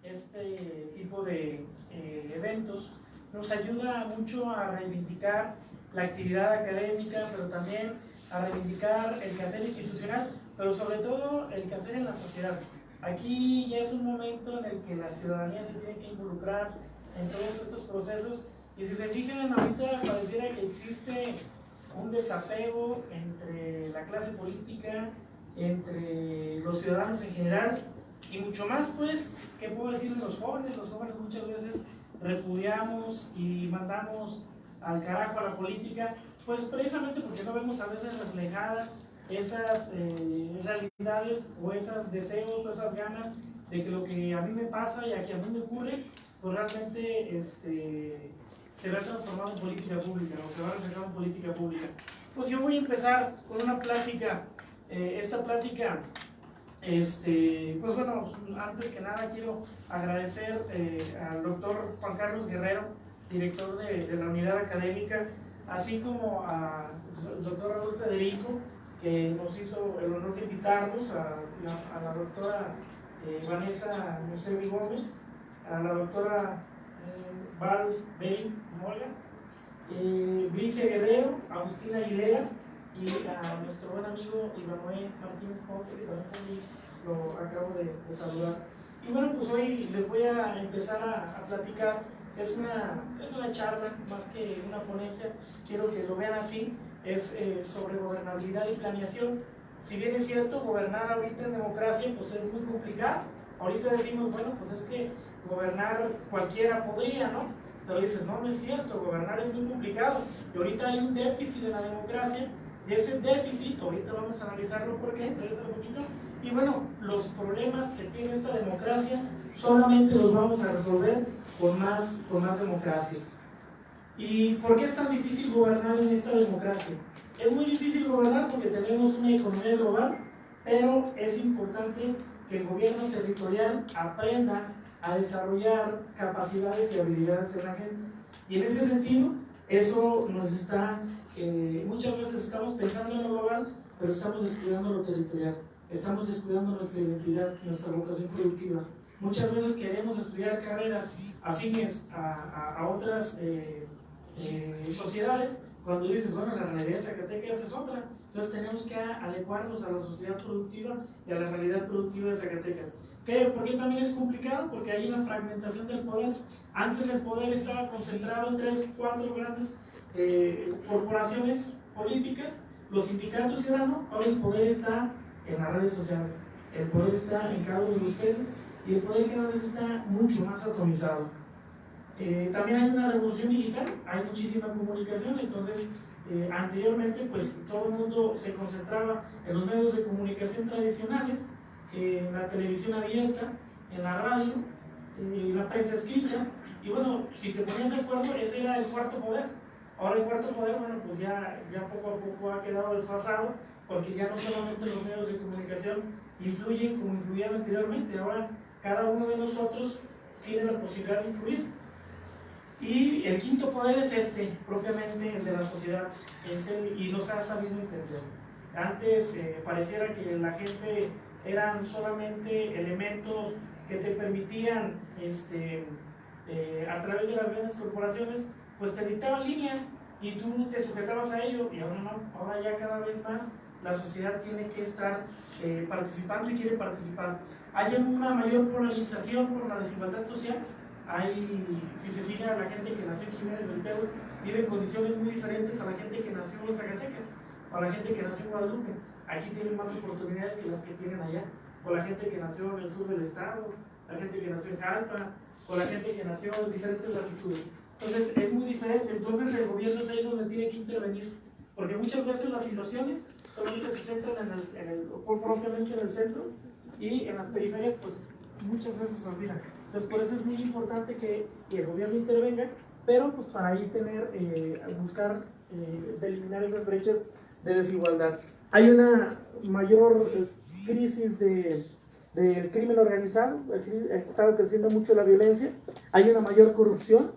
este tipo de eventos nos ayuda mucho a reivindicar la actividad académica, pero también a reivindicar el quehacer institucional, pero sobre todo el quehacer en la sociedad. Aquí ya es un momento en el que la ciudadanía se tiene que involucrar en todos estos procesos, y si se fijan, ahorita pareciera que existe un desapego entre la clase política, entre los ciudadanos en general, y mucho más, pues, ¿qué puedo decir de los jóvenes? Los jóvenes muchas veces repudiamos y mandamos al carajo a la política, pues precisamente porque no vemos a veces reflejadas esas realidades o esos deseos o esas ganas de que lo que a mí me pasa y a que a mí me ocurre, pues realmente se vea transformado en política pública o se va reflejado en política pública. Pues yo voy a empezar con una plática, esta plática, pues bueno, antes que nada quiero agradecer al doctor Juan Carlos Guerrero, director de la unidad académica, así como al doctor Raúl Federico, que nos hizo el honor de invitarnos, a la doctora Vanessa Musevi Gómez, a la doctora Val Bey Mola, Bricia Guerrero, Agustina Aguilera y a nuestro buen amigo Ivanoé Martínez Ponce, que también lo acabo de saludar. Y bueno, pues hoy les voy a empezar a platicar. Es una charla más que una ponencia, quiero que lo vean así, es sobre gobernabilidad y planeación. Si bien es cierto, gobernar ahorita en democracia pues es muy complicado. Ahorita decimos, bueno, pues es que gobernar cualquiera podría, ¿no? Pero dices, no, no es cierto, gobernar es muy complicado. Y ahorita hay un déficit de la democracia, y ese déficit, ahorita vamos a analizarlo por qué, regresa un poquito. Y bueno, los problemas que tiene esta democracia solamente los vamos a resolver con más democracia. ¿Y por qué es tan difícil gobernar en esta democracia? Es muy difícil gobernar porque tenemos una economía global, pero es importante que el gobierno territorial aprenda a desarrollar capacidades y habilidades en la gente. Y en ese sentido, eso nos está, muchas veces estamos pensando en lo global, pero estamos descuidando lo territorial, estamos descuidando nuestra identidad, nuestra vocación productiva. Muchas veces queremos estudiar carreras afines a otras sociedades, cuando dices, bueno, la realidad de Zacatecas es otra. Entonces tenemos que adecuarnos a la sociedad productiva y a la realidad productiva de Zacatecas. ¿Por qué también es complicado? Porque hay una fragmentación del poder. Antes el poder estaba concentrado en 3 o 4 grandes corporaciones políticas, los sindicatos ciudadanos. Ahora el poder está en las redes sociales, el poder está en cada uno de ustedes, y el poder cada vez está mucho más atomizado. También hay una revolución digital, hay muchísima comunicación, entonces anteriormente pues todo el mundo se concentraba en los medios de comunicación tradicionales, en la televisión abierta, en la radio, en la prensa escrita, y bueno, si te ponías de acuerdo, ese era el cuarto poder. Ahora el cuarto poder, bueno, pues ya poco a poco ha quedado desfasado, porque ya no solamente los medios de comunicación influyen como influían anteriormente, ahora cada uno de nosotros tiene la posibilidad de influir. Y el quinto poder es propiamente el de la sociedad, y nos ha sabido entender. Antes pareciera que la gente eran solamente elementos que te permitían, a través de las grandes corporaciones, pues te dictaban línea y tú te sujetabas a ello, y ahora no, ahora ya cada vez más la sociedad tiene que estar participando y quiere participar. Hay una mayor polarización por la desigualdad social. Si se fija, la gente que nació en Jiménez del Perú vive en condiciones muy diferentes a la gente que nació en Zacatecas, o a la gente que nació en Guadalupe. Aquí tienen más oportunidades que las que tienen allá, o la gente que nació en el sur del estado, la gente que nació en Jalpa, o la gente que nació en diferentes latitudes. Entonces es muy diferente. Entonces el gobierno es ahí donde tiene que intervenir, porque muchas veces las situaciones solamente se centran propiamente en el centro, y en las periferias pues muchas veces se olvidan. Entonces por eso es muy importante que el gobierno intervenga, pero pues para ahí buscar de eliminar esas brechas de desigualdad. Hay una mayor crisis del crimen organizado, ha estado creciendo mucho la violencia, hay una mayor corrupción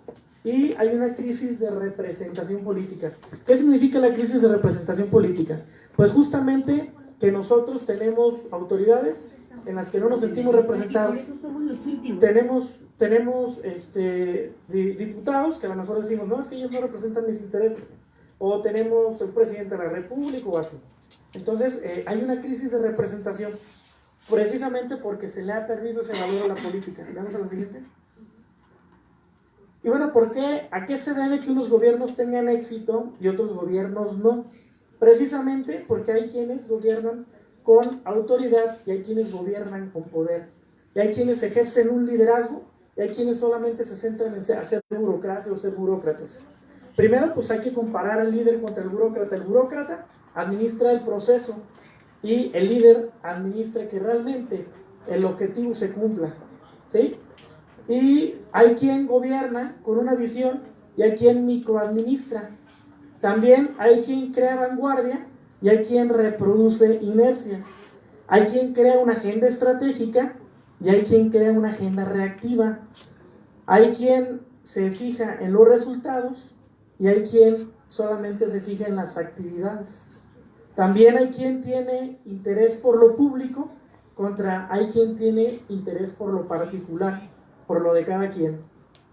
y hay una crisis de representación política. ¿Qué significa la crisis de representación política? Pues justamente que nosotros tenemos autoridades en las que no nos sentimos representados, tenemos diputados que a lo mejor decimos, no, es que ellos no representan mis intereses, o tenemos el presidente de la república o así. Entonces hay una crisis de representación, precisamente porque se le ha perdido ese valor a la política. Vamos a la siguiente. Y bueno, ¿por qué? ¿A qué se debe que unos gobiernos tengan éxito y otros gobiernos no? Precisamente porque hay quienes gobiernan con autoridad y hay quienes gobiernan con poder. Y hay quienes ejercen un liderazgo y hay quienes solamente se centran en hacer burocracia o ser burócratas. Primero, pues hay que comparar al líder contra el burócrata. El burócrata administra el proceso y el líder administra que realmente el objetivo se cumpla, ¿sí? Y hay quien gobierna con una visión y hay quien microadministra. También hay quien crea vanguardia y hay quien reproduce inercias. Hay quien crea una agenda estratégica y hay quien crea una agenda reactiva. Hay quien se fija en los resultados y hay quien solamente se fija en las actividades. También hay quien tiene interés por lo público contra hay quien tiene interés por lo particular, por lo de cada quien.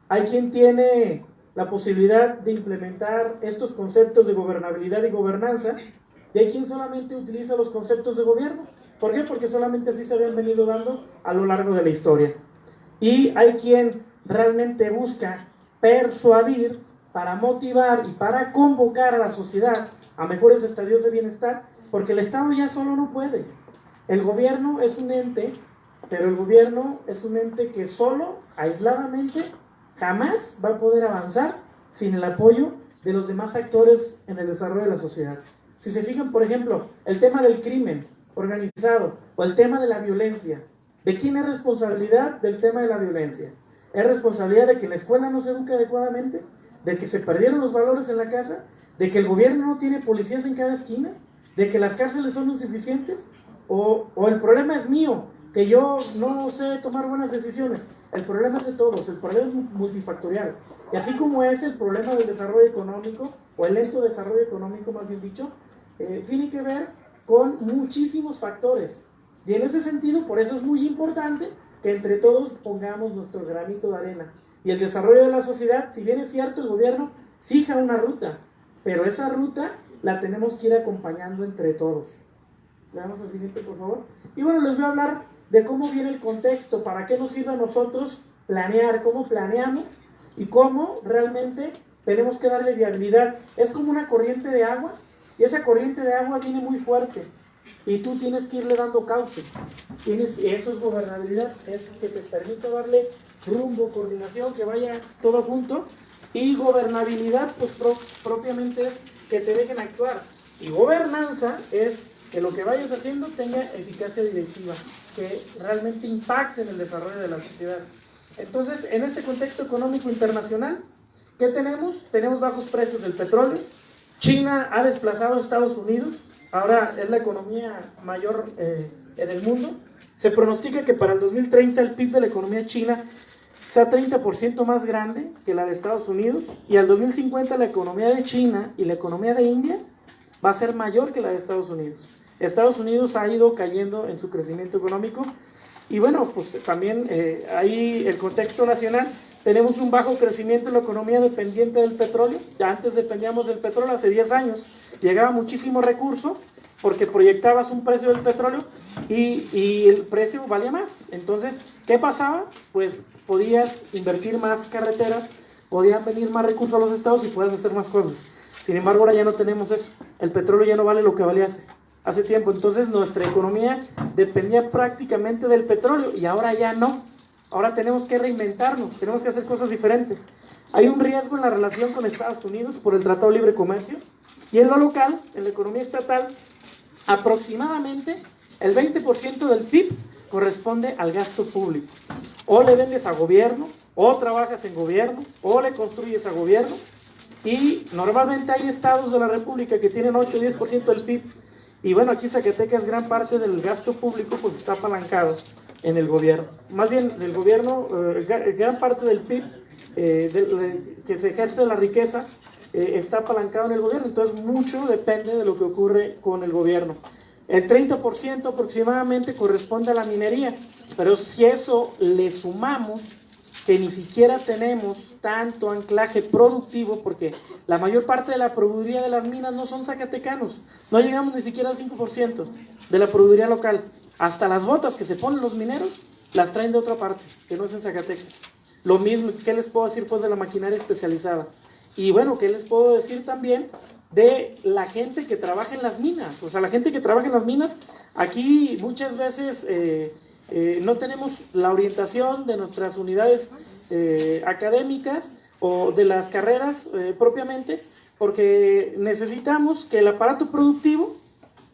Hay quien tiene la posibilidad de implementar estos conceptos de gobernabilidad y gobernanza y hay quien solamente utiliza los conceptos de gobierno. ¿Por qué? Porque solamente así se habían venido dando a lo largo de la historia. Y hay quien realmente busca persuadir para motivar y para convocar a la sociedad a mejores estadios de bienestar, porque el Estado ya solo no puede. El gobierno es un ente, pero el gobierno es un ente que solo, aisladamente, jamás va a poder avanzar sin el apoyo de los demás actores en el desarrollo de la sociedad. Si se fijan, por ejemplo, el tema del crimen organizado o el tema de la violencia, ¿de quién es responsabilidad del tema de la violencia? ¿Es responsabilidad de que la escuela no se educa adecuadamente? ¿De que se perdieron los valores en la casa? ¿De que el gobierno no tiene policías en cada esquina? ¿De que las cárceles son insuficientes? ¿O el problema es mío, que yo no sé tomar buenas decisiones? El problema es de todos, el problema es multifactorial. Y así como es el problema del desarrollo económico, o el lento desarrollo económico más bien dicho, tiene que ver con muchísimos factores. Y en ese sentido, por eso es muy importante que entre todos pongamos nuestro granito de arena. Y el desarrollo de la sociedad, si bien es cierto, el gobierno fija una ruta, pero esa ruta la tenemos que ir acompañando entre todos. Le damos al siguiente, por favor. Y bueno, les voy a hablar de cómo viene el contexto, para qué nos sirve a nosotros planear, cómo planeamos y cómo realmente tenemos que darle viabilidad. Es como una corriente de agua, y esa corriente de agua viene muy fuerte, y tú tienes que irle dando cauce. Eso es gobernabilidad, es que te permite darle rumbo, coordinación, que vaya todo junto. Y gobernabilidad, pues propiamente es que te dejen actuar. Y gobernanza es que lo que vayas haciendo tenga eficacia directiva, que realmente impacte en el desarrollo de la sociedad. Entonces, en este contexto económico internacional, ¿qué tenemos? Tenemos bajos precios del petróleo. China ha desplazado a Estados Unidos, ahora es la economía mayor en el mundo. Se pronostica que para el 2030 el PIB de la economía china sea 30% más grande que la de Estados Unidos, y al 2050 la economía de China y la economía de India va a ser mayor que la de Estados Unidos. Estados Unidos ha ido cayendo en su crecimiento económico, y bueno, pues también ahí el contexto nacional, tenemos un bajo crecimiento en la economía dependiente del petróleo. Ya antes dependíamos del petróleo, hace 10 años llegaba muchísimo recurso porque proyectabas un precio del petróleo y el precio valía más. Entonces, ¿qué pasaba? Pues podías invertir más carreteras, podían venir más recursos a los estados y podías hacer más cosas. Sin embargo, ahora ya no tenemos eso. El petróleo ya no vale lo que valía hace tiempo. Entonces, nuestra economía dependía prácticamente del petróleo y ahora ya no. Ahora tenemos que reinventarnos, tenemos que hacer cosas diferentes. Hay un riesgo en la relación con Estados Unidos por el Tratado de Libre Comercio, y en lo local, en la economía estatal, aproximadamente el 20% del PIB corresponde al gasto público. O le vendes a gobierno, o trabajas en gobierno, o le construyes a gobierno, y normalmente hay estados de la República que tienen 8 o 10% del PIB, y bueno, aquí Zacatecas, gran parte del gasto público pues está apalancado en el gobierno. Más bien, del gobierno, gran parte del PIB que se ejerce la riqueza está apalancado en el gobierno, entonces mucho depende de lo que ocurre con el gobierno. El 30% aproximadamente corresponde a la minería, pero si eso le sumamos que ni siquiera tenemos tanto anclaje productivo, porque la mayor parte de la proveeduría de las minas no son zacatecanos, no llegamos ni siquiera al 5% de la proveeduría local. Hasta las botas que se ponen los mineros las traen de otra parte, que no es en Zacatecas. Lo mismo, ¿qué les puedo decir pues de la maquinaria especializada? Y bueno, ¿qué les puedo decir también de la gente que trabaja en las minas? O sea, la gente que trabaja en las minas, aquí muchas veces no tenemos la orientación de nuestras unidades académicas o de las carreras propiamente, porque necesitamos que el aparato productivo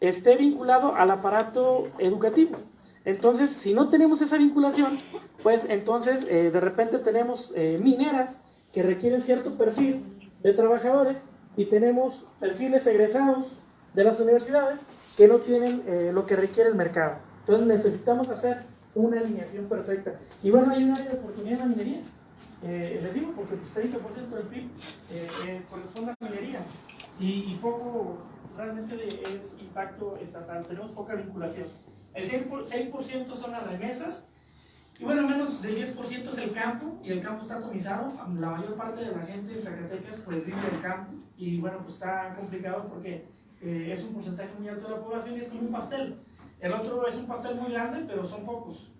esté vinculado al aparato educativo. Entonces, si no tenemos esa vinculación, pues entonces de repente tenemos mineras que requieren cierto perfil de trabajadores y tenemos perfiles egresados de las universidades que no tienen lo que requiere el mercado. Entonces necesitamos hacer una alineación perfecta. Y bueno, hay un área de oportunidad en la minería. Les digo porque pues, 30% del PIB corresponde a la minería y poco realmente es impacto estatal, tenemos poca vinculación. El 6% son las remesas y bueno, menos del 10% es el campo, y el campo está atomizado. La mayor parte de la gente de Zacatecas pues vive del campo y bueno, pues está complicado porque es un porcentaje muy alto de la población y es como un pastel. El otro es un pastel muy grande, pero son pocos.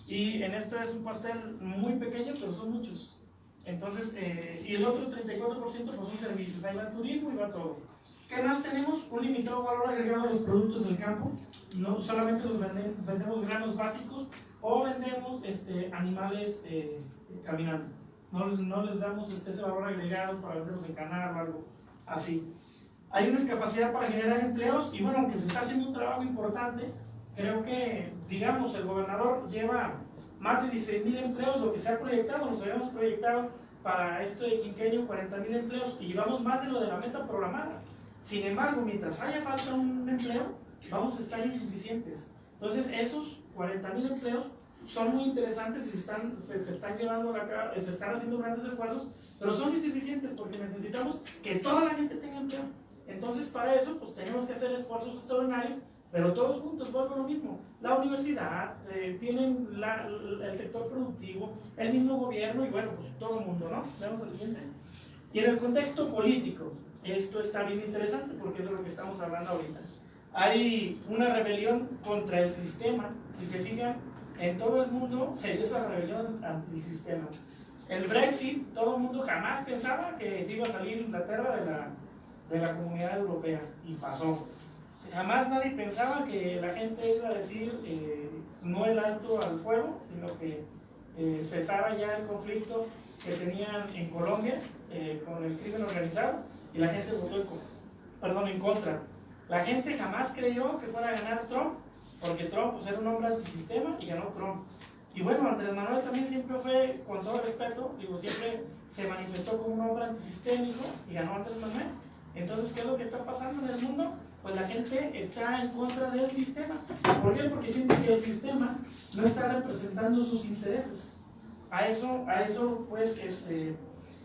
Y en esto es un pastel muy pequeño, pero son muchos. Entonces, y el otro 34% pues son servicios, ahí va el turismo y va todo. ¿Qué más tenemos? Un limitado valor agregado a los productos del campo. No solamente los vendemos granos básicos o vendemos animales caminando. No les damos ese valor agregado para venderlos en canal o algo así. Hay una incapacidad para generar empleos y bueno, aunque se está haciendo un trabajo importante, creo que, digamos, el gobernador lleva más de 16,000 empleos, lo que se ha proyectado, nos habíamos proyectado para este quinquenio 40,000 empleos y llevamos más de lo de la meta programada. Sin embargo, mientras haya falta un empleo, vamos a estar insuficientes. Entonces, esos 40,000 empleos son muy interesantes y se están llevando a cabo, se están haciendo grandes esfuerzos, pero son insuficientes porque necesitamos que toda la gente tenga empleo. Entonces, para eso, pues tenemos que hacer esfuerzos extraordinarios, pero todos juntos, vuelvo a lo mismo. La universidad, tienen el sector productivo, el mismo gobierno y bueno, pues todo el mundo, ¿no? Veamos al siguiente. Y en el contexto político, esto está bien interesante porque es de lo que estamos hablando ahorita. Hay una rebelión contra el sistema, y se fijan, en todo el mundo se dio esa rebelión antisistema. El Brexit, todo el mundo jamás pensaba que se iba a salir Inglaterra de la Comunidad Europea, y pasó. Jamás nadie pensaba que la gente iba a decir no el alto al fuego, sino que cesara ya el conflicto que tenían en Colombia con el crimen organizado, y la gente votó en contra. La gente jamás creyó que fuera a ganar Trump, porque Trump pues, era un hombre antisistema y ganó Trump. Y bueno, Andrés Manuel también siempre fue, con todo respeto, siempre se manifestó como un hombre antisistémico y ganó Andrés Manuel. Entonces, ¿qué es lo que está pasando en el mundo? Pues la gente está en contra del sistema. ¿Por qué? Porque siente que el sistema no está representando sus intereses. A eso pues,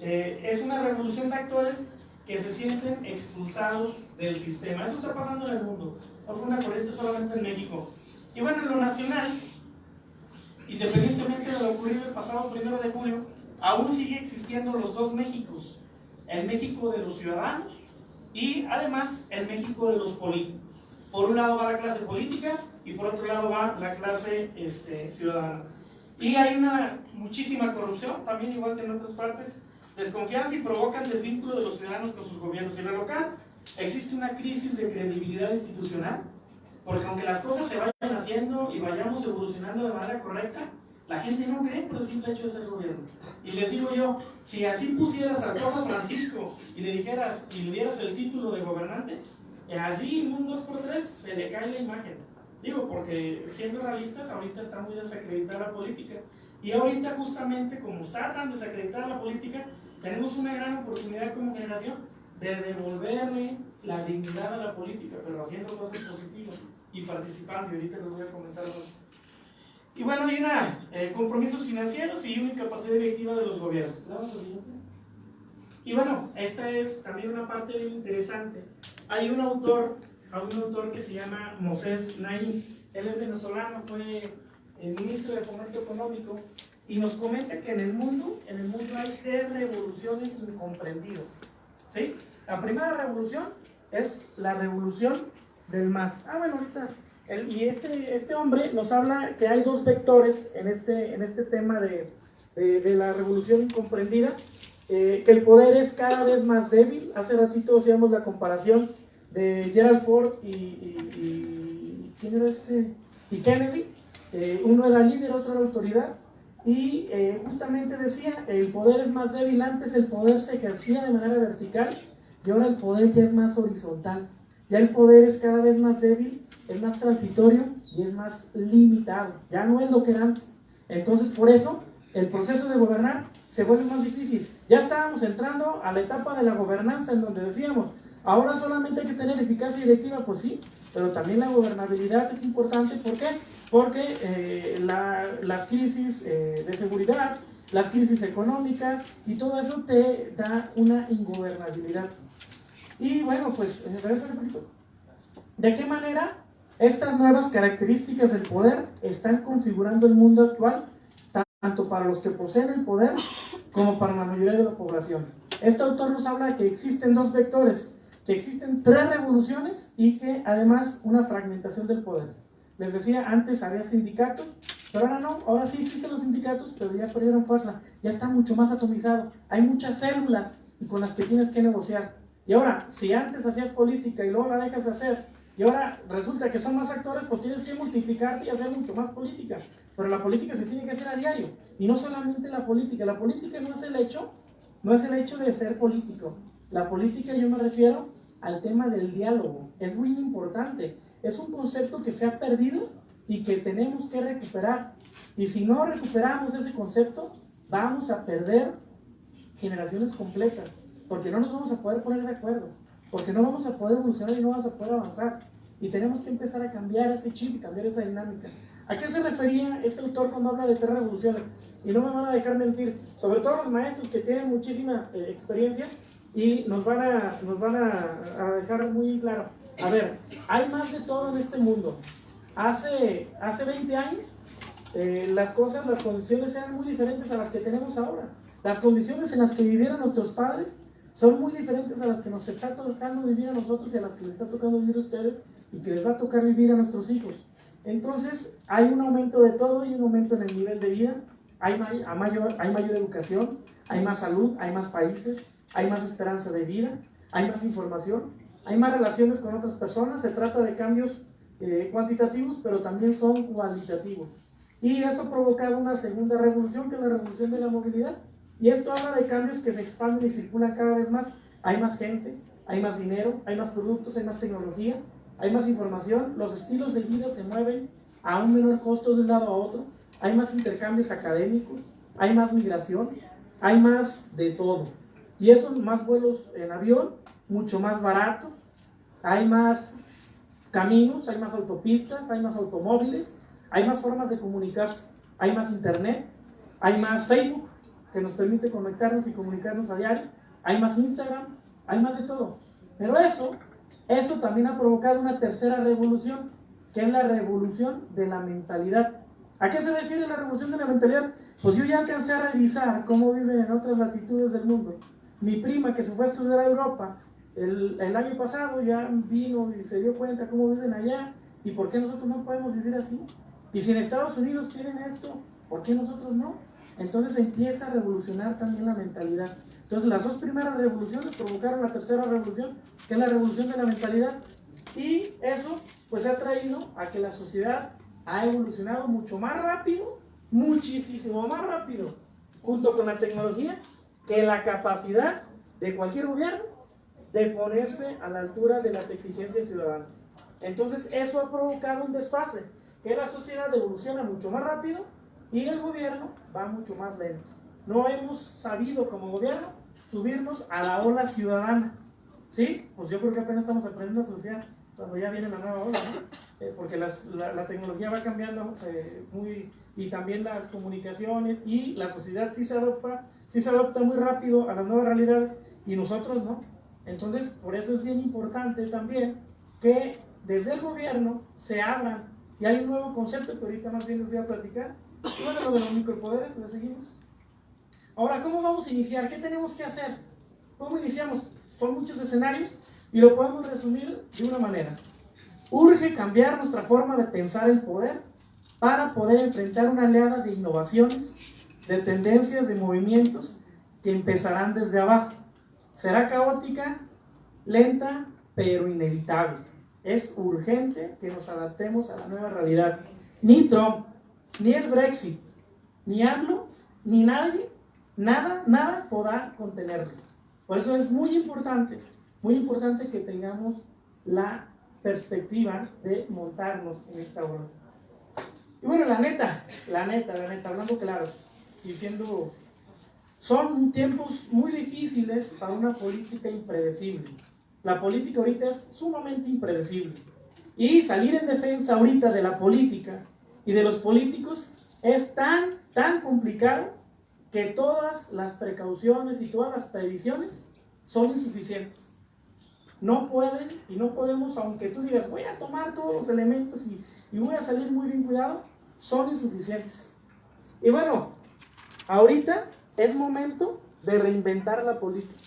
es una revolución de actores que se sienten expulsados del sistema. Eso está pasando en el mundo, no fue una corriente solamente en México. Y bueno, en lo nacional, independientemente de lo ocurrido el pasado 1 de julio, aún sigue existiendo los dos Méxicos: el México de los ciudadanos y además el México de los políticos. Por un lado va la clase política y por otro lado va la clase ciudadana. Y hay muchísima corrupción, también igual que en otras partes, desconfianza, y provocan desvínculo de los ciudadanos con sus gobiernos. En el local existe una crisis de credibilidad institucional, porque aunque las cosas se vayan haciendo y vayamos evolucionando de manera correcta, la gente no cree por el simple hecho de ser gobierno. Y les digo yo, si así pusieras a Papa Francisco y le dijeras y le dieras el título de gobernante, así en un 2x3 se le cae la imagen. Digo, porque siendo realistas, ahorita está muy desacreditada la política. Y ahorita justamente, como está tan desacreditada la política, tenemos una gran oportunidad como generación de devolverle la dignidad a la política, pero haciendo cosas positivas y participando. Y ahorita les voy a comentar más. Y bueno, hay compromisos financieros y una incapacidad directiva de los gobiernos. ¿Vamos al siguiente? Y bueno, esta es también una parte bien interesante. Hay un autor a un autor que se llama Moses Naim. Él es venezolano, fue el ministro de Fomento Económico, y nos comenta que en el mundo hay 3 revoluciones incomprendidas. ¿Sí? La primera revolución es la revolución del más. Bueno, ahorita, este hombre nos habla que hay 2 vectores en este tema de la revolución incomprendida, que el poder es cada vez más débil. Hace ratito hacíamos la comparación de Gerald Ford y ¿quién era y Kennedy. Uno era líder, otro era autoridad, y justamente decía, el poder es más débil. Antes el poder se ejercía de manera vertical, y ahora el poder ya es más horizontal. Ya el poder es cada vez más débil, es más transitorio y es más limitado. Ya no es lo que era antes. Entonces, por eso, el proceso de gobernar se vuelve más difícil. Ya estábamos entrando a la etapa de la gobernanza, en donde decíamos, ahora solamente hay que tener eficacia directiva. Pues sí, pero también la gobernabilidad es importante. ¿Por qué? Porque las crisis de seguridad, las crisis económicas y todo eso te da una ingobernabilidad. Y bueno, pues, ¿de qué manera estas nuevas características del poder están configurando el mundo actual, tanto para los que poseen el poder como para la mayoría de la población? Este autor nos habla de que existen 2 vectores, que existen 3 revoluciones y que además una fragmentación del poder. Les decía, antes había sindicatos, pero ahora no. Ahora sí existen los sindicatos, pero ya perdieron fuerza, ya está mucho más atomizado, hay muchas células y con las que tienes que negociar. Y ahora, si antes hacías política y luego la dejas de hacer, y ahora resulta que son más actores, pues tienes que multiplicarte y hacer mucho más política. Pero la política se tiene que hacer a diario, y no solamente la política no es el hecho de ser político. La política, yo me refiero al tema del diálogo. Es muy importante, es un concepto que se ha perdido y que tenemos que recuperar. Y si no recuperamos ese concepto, vamos a perder generaciones completas, porque no nos vamos a poder poner de acuerdo, porque no vamos a poder evolucionar y no vamos a poder avanzar. Y tenemos que empezar a cambiar ese chip y cambiar esa dinámica. ¿A qué se refería este autor cuando habla de 3 revoluciones? Y no me van a dejar mentir, sobre todo los maestros que tienen muchísima experiencia, y nos van a dejar muy claro. A ver, hay más de todo en este mundo. Hace 20 años, las condiciones eran muy diferentes a las que tenemos ahora. Las condiciones en las que vivieron nuestros padres son muy diferentes a las que nos está tocando vivir a nosotros y a las que les está tocando vivir a ustedes y que les va a tocar vivir a nuestros hijos. Entonces, hay un aumento de todo, hay un aumento en el nivel de vida, hay mayor educación, hay más salud, hay más países, hay más esperanza de vida, hay más información, hay más relaciones con otras personas. Se trata de cambios cuantitativos, pero también son cualitativos. Y eso ha provocado una segunda revolución, que es la revolución de la movilidad. Y esto habla de cambios que se expanden y circulan cada vez más. Hay más gente, hay más dinero, hay más productos, hay más tecnología, hay más información. Los estilos de vida se mueven a un menor costo de un lado a otro. Hay más intercambios académicos, hay más migración, hay más de todo. Y eso, más vuelos en avión, mucho más baratos, hay más caminos, hay más autopistas, hay más automóviles, hay más formas de comunicarse, hay más internet, hay más Facebook, que nos permite conectarnos y comunicarnos a diario, hay más Instagram, hay más de todo. Pero eso también ha provocado una tercera revolución, que es la revolución de la mentalidad. ¿A qué se refiere la revolución de la mentalidad? Pues yo ya alcancé a revisar cómo viven en otras latitudes del mundo. Mi prima, que se fue a estudiar a Europa el año pasado, ya vino y se dio cuenta cómo viven allá y por qué nosotros no podemos vivir así. Y si en Estados Unidos tienen esto, ¿por qué nosotros no? Entonces empieza a revolucionar también la mentalidad. Entonces las 2 primeras revoluciones provocaron la tercera revolución, que es la revolución de la mentalidad. Y eso pues ha traído a que la sociedad ha evolucionado mucho más rápido, muchísimo más rápido, junto con la tecnología, que la capacidad de cualquier gobierno de ponerse a la altura de las exigencias ciudadanas. Entonces eso ha provocado un desfase, que la sociedad evoluciona mucho más rápido y el gobierno va mucho más lento. No hemos sabido como gobierno subirnos a la ola ciudadana. ¿Sí? Pues yo creo que apenas estamos aprendiendo a surfear cuando ya viene la nueva ola, ¿no? Porque la tecnología va cambiando y también las comunicaciones, y la sociedad sí se adopta muy rápido a las nuevas realidades y nosotros no. Entonces, por eso es bien importante también que desde el gobierno se abran, y hay un nuevo concepto que ahorita más bien les voy a platicar. Y bueno, lo de los micropoderes, le seguimos. Ahora, ¿cómo vamos a iniciar? ¿Qué tenemos que hacer? ¿Cómo iniciamos? Son muchos escenarios y lo podemos resumir de una manera. Urge cambiar nuestra forma de pensar el poder para poder enfrentar una oleada de innovaciones, de tendencias, de movimientos que empezarán desde abajo. Será caótica, lenta, pero inevitable. Es urgente que nos adaptemos a la nueva realidad. Ni Trump, ni el Brexit, ni AMLO, ni nadie, nada podrá contenerlo. Por eso es muy importante que tengamos la perspectiva de montarnos en esta ola. Y bueno, la neta, hablando claro, diciendo, son tiempos muy difíciles para una política impredecible. La política ahorita es sumamente impredecible. Y salir en defensa ahorita de la política y de los políticos es tan complicado que todas las precauciones y todas las previsiones son insuficientes. No pueden y no podemos, aunque tú digas, voy a tomar todos los elementos y voy a salir muy bien cuidado, son insuficientes. Y bueno, ahorita es momento de reinventar la política.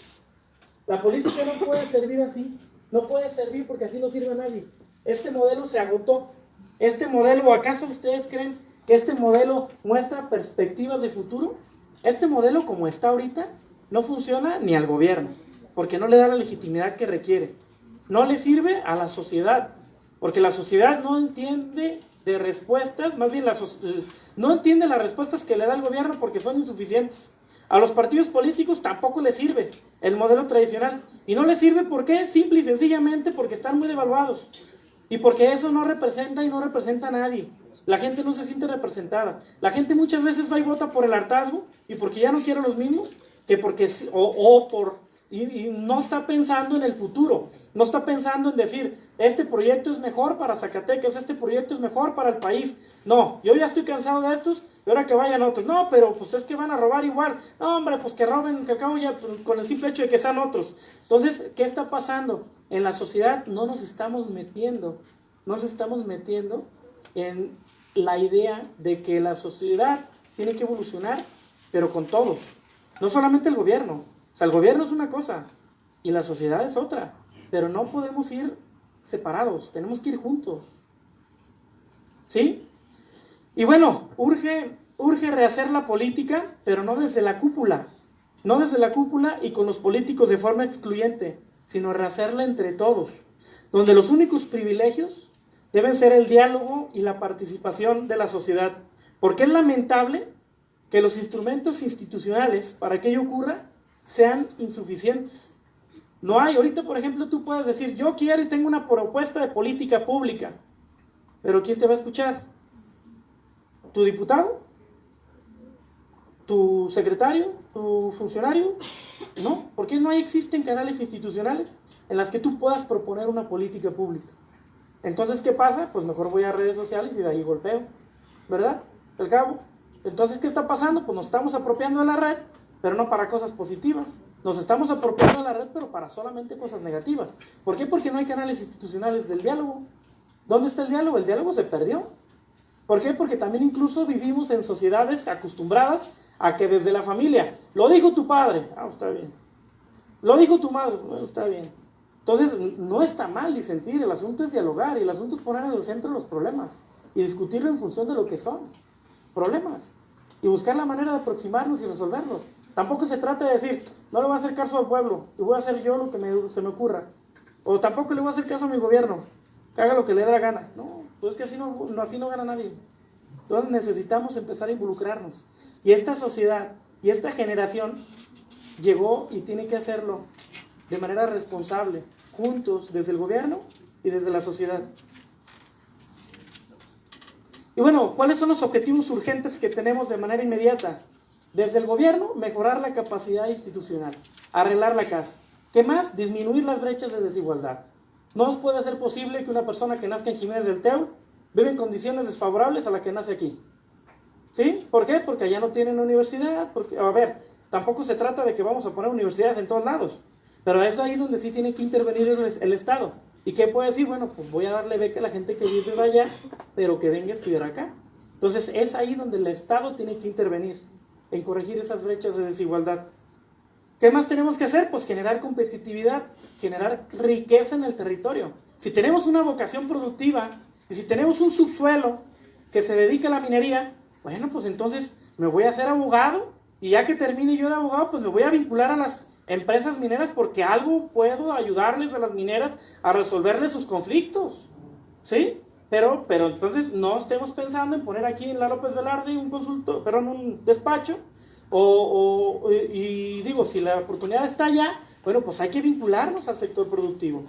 La política no puede servir así, no puede servir porque así no sirve a nadie. Este modelo se agotó. Este modelo, ¿o acaso ustedes creen que este modelo muestra perspectivas de futuro? Este modelo como está ahorita no funciona ni al gobierno, porque no le da la legitimidad que requiere. No le sirve a la sociedad, porque la sociedad no entiende de respuestas, más bien no entiende las respuestas que le da el gobierno porque son insuficientes. A los partidos políticos tampoco les sirve el modelo tradicional. Y no les sirve, ¿por qué? Simple y sencillamente porque están muy devaluados. Y porque eso no representa y no representa a nadie. La gente no se siente representada. La gente muchas veces va y vota por el hartazgo y porque ya no quiere los mismos, que porque, y no está pensando en el futuro. No está pensando en decir, este proyecto es mejor para Zacatecas, este proyecto es mejor para el país. No, yo ya estoy cansado de estos, y ahora que vayan otros. No, pero pues es que van a robar igual. No, hombre, pues que roben, que acabo ya con el simple hecho de que sean otros. Entonces, ¿qué está pasando? En la sociedad no nos estamos metiendo en la idea de que la sociedad tiene que evolucionar, pero con todos. No solamente el gobierno. O sea, el gobierno es una cosa y la sociedad es otra. Pero no podemos ir separados, tenemos que ir juntos. ¿Sí? Y bueno, urge rehacer la política, pero no desde la cúpula. No desde la cúpula y con los políticos de forma excluyente, sino rehacerla entre todos. Donde los únicos privilegios deben ser el diálogo y la participación de la sociedad. Porque es lamentable que los instrumentos institucionales para que ello ocurra sean insuficientes. No hay, ahorita por ejemplo tú puedes decir, yo quiero y tengo una propuesta de política pública, pero ¿quién te va a escuchar? ¿Tu diputado? ¿Tu secretario? ¿Tu funcionario? No, porque no existen canales institucionales en las que tú puedas proponer una política pública. Entonces, ¿qué pasa? Pues mejor voy a redes sociales y de ahí golpeo, ¿verdad? Al cabo. Entonces, ¿qué está pasando? Pues nos estamos apropiando de la red, pero no para cosas positivas. Nos estamos apropiando de la red, pero para solamente cosas negativas. ¿Por qué? Porque no hay canales institucionales del diálogo. ¿Dónde está el diálogo? El diálogo se perdió. ¿Por qué? Porque también incluso vivimos en sociedades acostumbradas a que desde la familia, lo dijo tu padre, está bien. Lo dijo tu madre, está bien. Entonces, no está mal disentir, el asunto es dialogar y el asunto es poner en el centro los problemas y discutirlo en función de lo que son problemas y buscar la manera de aproximarnos y resolverlos. Tampoco se trata de decir, no le voy a hacer caso al pueblo y voy a hacer yo lo que se me ocurra. O tampoco le voy a hacer caso a mi gobierno, que haga lo que le dé la gana. No, pues es que así no gana nadie. Entonces necesitamos empezar a involucrarnos. Y esta sociedad y esta generación llegó y tiene que hacerlo de manera responsable, juntos, desde el gobierno y desde la sociedad. Y bueno, ¿cuáles son los objetivos urgentes que tenemos de manera inmediata? Desde el gobierno, mejorar la capacidad institucional, arreglar la casa. ¿Qué más? Disminuir las brechas de desigualdad. No puede ser posible que una persona que nazca en Jiménez del Teo vive en condiciones desfavorables a la que nace aquí. ¿Sí? ¿Por qué? Porque allá no tienen universidad. Porque, a ver, tampoco se trata de que vamos a poner universidades en todos lados. Pero es ahí donde sí tiene que intervenir el Estado. ¿Y qué puede decir? Bueno, pues voy a darle beca a la gente que vive de allá, pero que venga a estudiar acá. Entonces es ahí donde el Estado tiene que intervenir, en corregir esas brechas de desigualdad. ¿Qué más tenemos que hacer? Pues generar competitividad, generar riqueza en el territorio. Si tenemos una vocación productiva y si tenemos un subsuelo que se dedica a la minería, bueno, pues entonces me voy a hacer abogado y ya que termine yo de abogado, pues me voy a vincular a las empresas mineras porque algo puedo ayudarles a las mineras a resolverles sus conflictos, ¿sí? Pero entonces no estemos pensando en poner aquí en la López Velarde un despacho, y digo, si la oportunidad está allá, bueno, pues hay que vincularnos al sector productivo.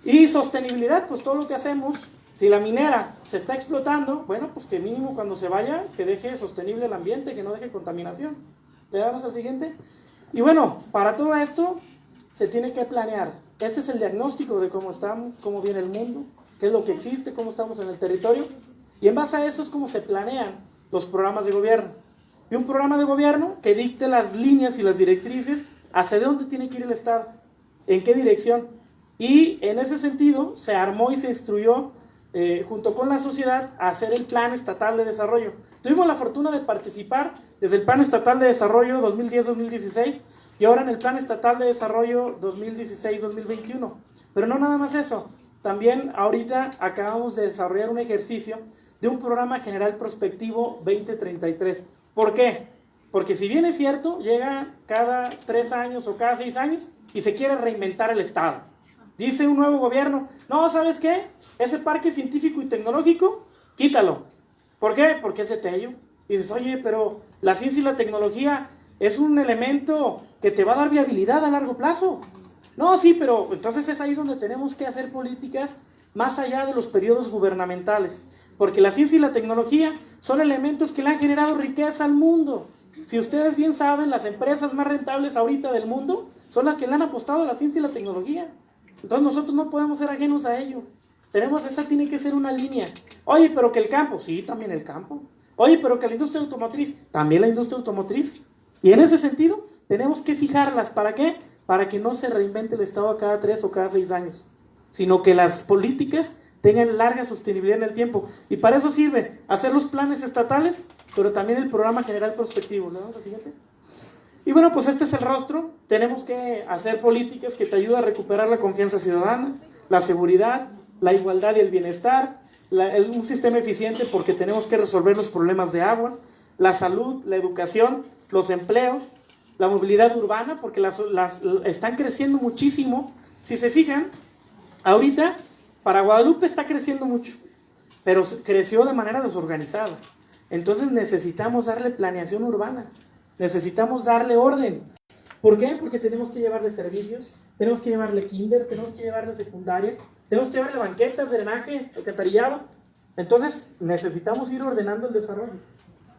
Y sostenibilidad, pues todo lo que hacemos, si la minera se está explotando, bueno, pues que mínimo cuando se vaya, que deje sostenible el ambiente, que no deje contaminación. Le damos al siguiente. Y bueno, para todo esto se tiene que planear. Este es el diagnóstico de cómo estamos, cómo viene el mundo, qué es lo que existe, cómo estamos en el territorio. Y en base a eso es como se planean los programas de gobierno. Y un programa de gobierno que dicte las líneas y las directrices hacia dónde tiene que ir el Estado, en qué dirección. Y en ese sentido se armó y se instruyó junto con la sociedad a hacer el Plan Estatal de Desarrollo. Tuvimos la fortuna de participar desde el Plan Estatal de Desarrollo 2010-2016 y ahora en el Plan Estatal de Desarrollo 2016-2021. Pero no nada más eso, también ahorita acabamos de desarrollar un ejercicio de un programa general prospectivo 2033. ¿Por qué? Porque si bien es cierto, llega cada 3 años o cada 6 años y se quiere reinventar el Estado. Dice un nuevo gobierno, no, ¿sabes qué? Ese parque científico y tecnológico, quítalo. ¿Por qué? Porque es de Tello. Y dices, oye, pero la ciencia y la tecnología es un elemento que te va a dar viabilidad a largo plazo. No, sí, pero entonces es ahí donde tenemos que hacer políticas más allá de los periodos gubernamentales. Porque la ciencia y la tecnología son elementos que le han generado riqueza al mundo. Si ustedes bien saben, las empresas más rentables ahorita del mundo son las que le han apostado a la ciencia y la tecnología. Entonces nosotros no podemos ser ajenos a ello. Esa tiene que ser una línea. Oye, pero que el campo, sí, también el campo. Oye, pero que la industria automotriz, también la industria automotriz. Y en ese sentido, tenemos que fijarlas. ¿Para qué? Para que no se reinvente el Estado cada 3 o cada 6 años, sino que las políticas tengan larga sostenibilidad en el tiempo. Y para eso sirve hacer los planes estatales, pero también el programa general prospectivo. ¿Le damos al siguiente? Y bueno, pues este es el rostro. Tenemos que hacer políticas que te ayuden a recuperar la confianza ciudadana, la seguridad, la igualdad y el bienestar, un sistema eficiente porque tenemos que resolver los problemas de agua, la salud, la educación, los empleos, la movilidad urbana, porque están creciendo muchísimo. Si se fijan, ahorita para Guadalupe está creciendo mucho, pero creció de manera desorganizada. Entonces necesitamos darle planeación urbana. Necesitamos darle orden. ¿Por qué? Porque tenemos que llevarle servicios, tenemos que llevarle kinder, tenemos que llevarle secundaria, tenemos que llevarle banquetas, drenaje, alcantarillado. Entonces necesitamos ir ordenando el desarrollo.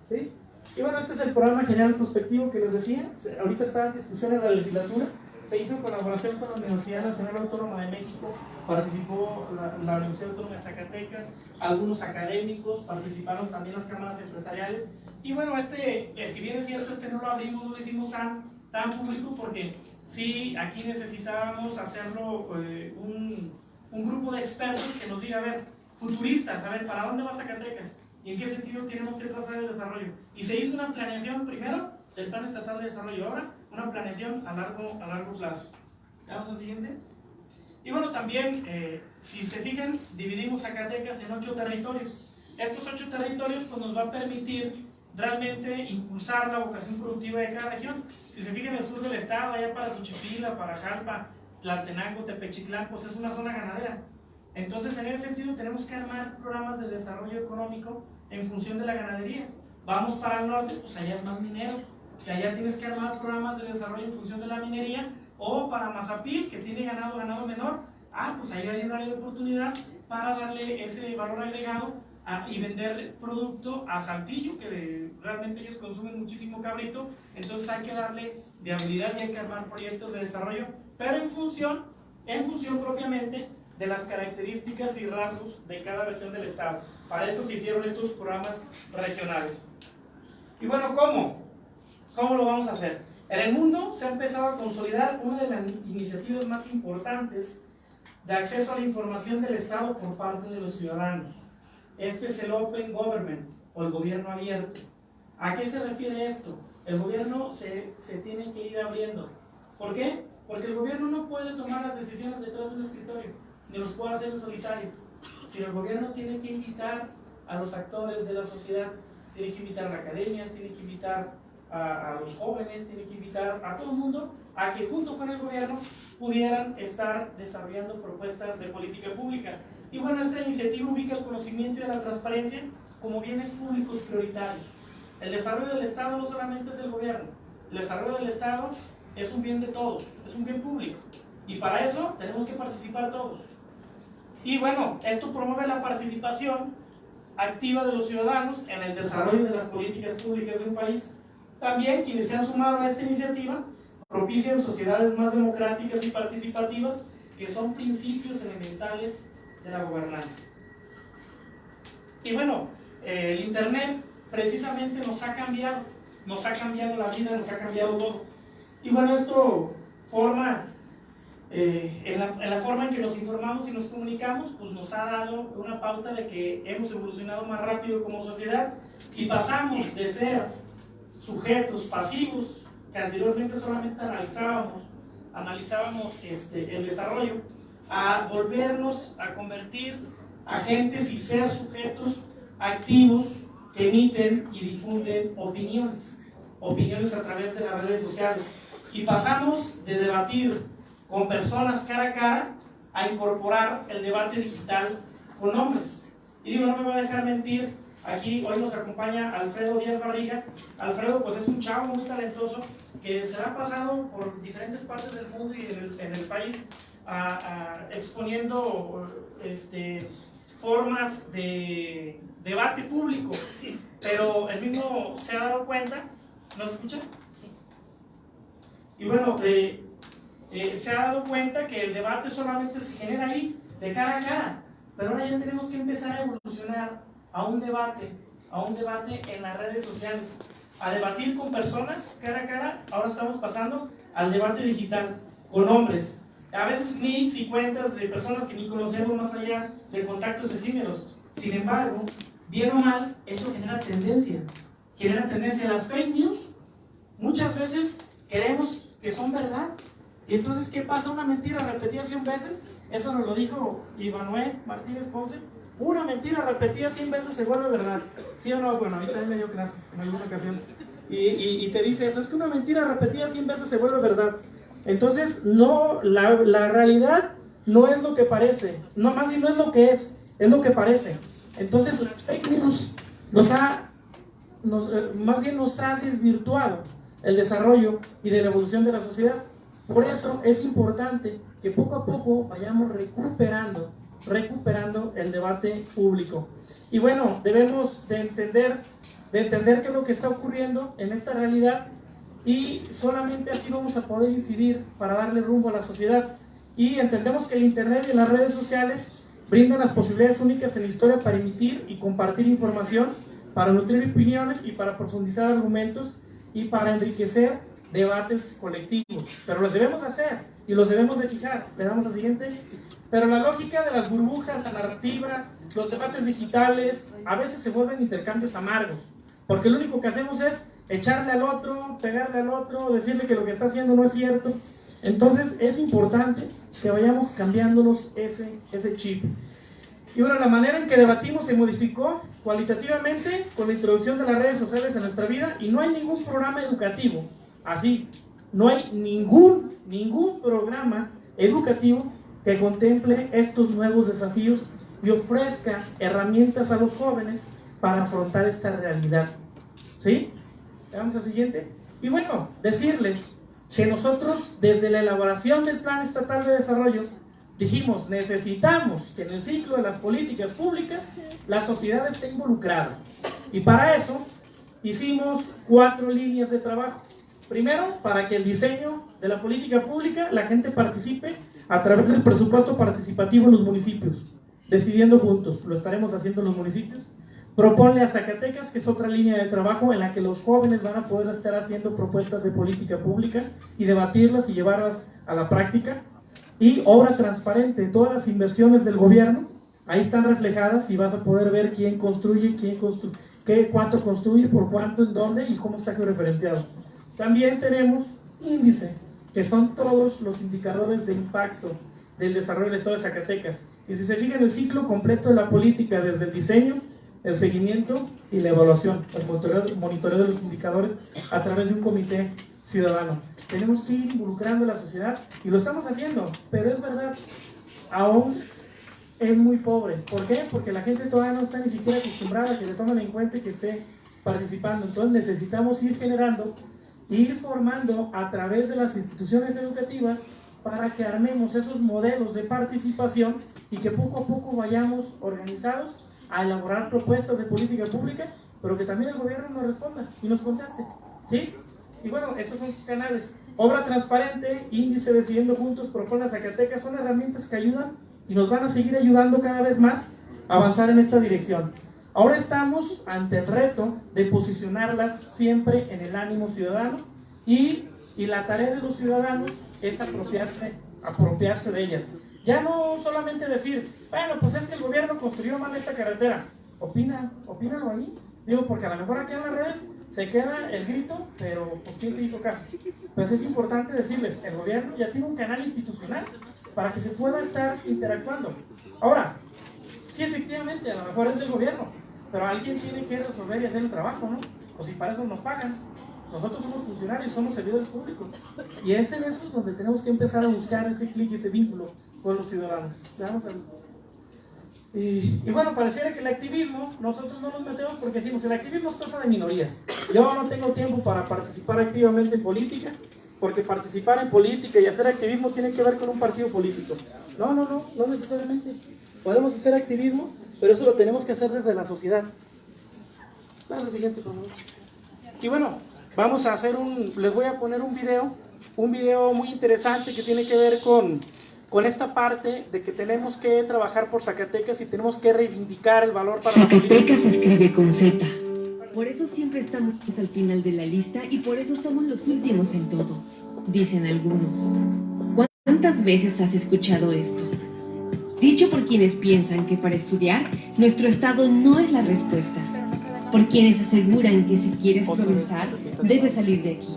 ¿Sí? Y bueno, este es el programa general prospectivo que les decía. Ahorita está en discusión en la legislatura. Se hizo en colaboración con la Universidad Nacional Autónoma de México, participó la Universidad Autónoma de Zacatecas, algunos académicos, participaron también las cámaras empresariales. Y bueno, si bien es cierto, no lo abrimos, no lo hicimos tan público porque sí, aquí necesitábamos hacerlo un grupo de expertos que nos diga, a ver, futuristas, a ver, ¿para dónde va Zacatecas? ¿Y en qué sentido tenemos que trazar el desarrollo? Y se hizo una planeación primero del Plan Estatal de Desarrollo, ahora una planeación a largo plazo. ¿Vamos al siguiente? Y bueno, también, si se fijan, dividimos Zacatecas en 8 territorios. Estos 8 territorios pues, nos va a permitir realmente impulsar la vocación productiva de cada región. Si se fijan, el sur del estado, allá para Tuchipila, para Jalpa, Tlaltenango, Tepechitlán, pues es una zona ganadera. Entonces, en ese sentido, tenemos que armar programas de desarrollo económico en función de la ganadería. Vamos para el norte, pues allá es más minero, y allá tienes que armar programas de desarrollo en función de la minería, o para Mazapil, que tiene ganado menor, pues ahí hay un área de oportunidad para darle ese valor agregado y vender producto a Saltillo, que realmente ellos consumen muchísimo cabrito, entonces hay que darle viabilidad y hay que armar proyectos de desarrollo, pero en función propiamente de las características y rasgos de cada región del estado. Para eso se hicieron estos programas regionales. Y bueno, ¿cómo lo vamos a hacer? En el mundo se ha empezado a consolidar una de las iniciativas más importantes de acceso a la información del Estado por parte de los ciudadanos. Este es el Open Government, o el gobierno abierto. ¿A qué se refiere esto? El gobierno se tiene que ir abriendo. ¿Por qué? Porque el gobierno no puede tomar las decisiones detrás de un escritorio, ni los puede hacer en solitario, sino el gobierno tiene que invitar a los actores de la sociedad, tiene que invitar a la academia, tiene que invitar a los jóvenes, tiene que invitar a todo el mundo a que junto con el gobierno pudieran estar desarrollando propuestas de política pública. Y bueno, esta iniciativa ubica el conocimiento y la transparencia como bienes públicos prioritarios. El desarrollo del Estado no solamente es del gobierno, el desarrollo del Estado es un bien de todos, es un bien público. Y para eso tenemos que participar todos. Y bueno, esto promueve la participación activa de los ciudadanos en el desarrollo de las políticas públicas de un país. También quienes se han sumado a esta iniciativa propician sociedades más democráticas y participativas, que son principios elementales de la gobernanza. Y bueno, el Internet precisamente nos ha cambiado la vida, nos ha cambiado todo. Y bueno, esto forma, en la forma en que nos informamos y nos comunicamos, pues nos ha dado una pauta de que hemos evolucionado más rápido como sociedad y pasamos de ser sujetos pasivos, que anteriormente solamente analizábamos el desarrollo, a volvernos a convertir agentes y ser sujetos activos que emiten y difunden opiniones a través de las redes sociales. Y pasamos de debatir con personas cara a cara a incorporar el debate digital con hombres. Y digo, no me va a dejar mentir, aquí hoy nos acompaña Alfredo Díaz Barriga. Alfredo pues es un chavo muy talentoso que se ha pasado por diferentes partes del mundo y en el país exponiendo formas de debate público, pero él mismo se ha dado cuenta. ¿Nos escucha? Y bueno, se ha dado cuenta que el debate solamente se genera ahí, de cara a cara, pero ahora ya tenemos que empezar a evolucionar a un debate en las redes sociales, a debatir con personas cara a cara. Ahora estamos pasando al debate digital, con hombres, a veces mix y cuentas de personas que ni conocemos más allá de contactos efímeros. Sin embargo, bien o mal, esto genera tendencia a las fake news. Muchas veces queremos que son verdad. Y entonces, ¿qué pasa? Una mentira repetida 100 veces, eso nos lo dijo Ivanuel Martínez Ponce, una mentira repetida 100 veces se vuelve verdad. ¿Sí o no? Bueno, a mí también me dio clase en alguna ocasión. Y te dice eso, es que una mentira repetida 100 veces se vuelve verdad. Entonces, no, la realidad no es lo que parece, no, más bien no es lo que es lo que parece. Entonces, las fake news más bien nos ha desvirtuado el desarrollo y de la evolución de la sociedad. Por eso es importante que poco a poco vayamos recuperando el debate público. Y bueno, debemos de entender qué es lo que está ocurriendo en esta realidad, y solamente así vamos a poder incidir para darle rumbo a la sociedad. Y entendemos que el Internet y las redes sociales brindan las posibilidades únicas en la historia para emitir y compartir información, para nutrir opiniones y para profundizar argumentos y para enriquecer debates colectivos. Pero los debemos hacer y los debemos de fijar. Le damos la siguiente. Pero la lógica de las burbujas, la narrativa, los debates digitales, a veces se vuelven intercambios amargos, porque lo único que hacemos es echarle al otro, pegarle al otro, decirle que lo que está haciendo no es cierto. Entonces es importante que vayamos cambiándonos ese chip. Y bueno, la manera en que debatimos se modificó cualitativamente con la introducción de las redes sociales en nuestra vida, y no hay ningún programa educativo así, no hay ningún programa educativo que contemple estos nuevos desafíos y ofrezca herramientas a los jóvenes para afrontar esta realidad. ¿Sí? Vamos al siguiente. Y bueno, decirles que nosotros desde la elaboración del Plan Estatal de Desarrollo dijimos, necesitamos que en el ciclo de las políticas públicas la sociedad esté involucrada. Y para eso hicimos 4 líneas de trabajo. Primero, para que el diseño de la política pública la gente participe a través del presupuesto participativo en los municipios, decidiendo juntos. Lo estaremos haciendo en los municipios. Propone a Zacatecas, que es otra línea de trabajo en la que los jóvenes van a poder estar haciendo propuestas de política pública y debatirlas y llevarlas a la práctica. Y obra transparente, todas las inversiones del gobierno, ahí están reflejadas y vas a poder ver quién construye, cuánto construye, por cuánto, en dónde y cómo está georreferenciado. También tenemos índice, que son todos los indicadores de impacto del desarrollo del estado de Zacatecas. Y si se fijan, el ciclo completo de la política, desde el diseño, el seguimiento y la evaluación, el monitoreo de los indicadores a través de un comité ciudadano. Tenemos que ir involucrando a la sociedad y lo estamos haciendo, pero es verdad, aún es muy pobre. ¿Por qué? Porque la gente todavía no está ni siquiera acostumbrada a que le tomen en cuenta y que esté participando. Entonces necesitamos ir generando, ir formando a través de las instituciones educativas para que armemos esos modelos de participación y que poco a poco vayamos organizados a elaborar propuestas de política pública, pero que también el gobierno nos responda y nos conteste, ¿sí? Y bueno, estos son canales. Obra transparente, índice Decidiendo Juntos, Propone a Zacatecas, son herramientas que ayudan y nos van a seguir ayudando cada vez más a avanzar en esta dirección. Ahora estamos ante el reto de posicionarlas siempre en el ánimo ciudadano y la tarea de los ciudadanos es apropiarse de ellas. Ya no solamente decir, bueno, pues es que el gobierno construyó mal esta carretera. Opínalo ahí. Digo, porque a lo mejor aquí en las redes se queda el grito, pero pues ¿quién te hizo caso? Pues es importante decirles, el gobierno ya tiene un canal institucional para que se pueda estar interactuando. Ahora, sí, efectivamente, a lo mejor es del gobierno, pero alguien tiene que resolver y hacer el trabajo, ¿no? O si para eso nos pagan. Nosotros somos funcionarios, somos servidores públicos. Y es en eso donde tenemos que empezar a buscar ese clic, ese vínculo con los ciudadanos. Vamos a ver. Y bueno, pareciera que el activismo, nosotros no nos metemos porque decimos, el activismo es cosa de minorías. Yo no tengo tiempo para participar activamente en política, porque participar en política y hacer activismo tiene que ver con un partido político. No necesariamente. Podemos hacer activismo, pero eso lo tenemos que hacer desde la sociedad. Dale, siguiente, por favor. Y bueno, vamos a hacer les voy a poner un video muy interesante que tiene que ver con esta parte de que tenemos que trabajar por Zacatecas y tenemos que reivindicar el valor para Zacatecas se escribe con Z. Por eso siempre estamos al final de la lista y por eso somos los últimos en todo, dicen algunos. ¿Cuántas veces has escuchado esto? Dicho por quienes piensan que para estudiar, nuestro estado no es la respuesta. Por quienes aseguran que si quieres progresar, debes salir de aquí.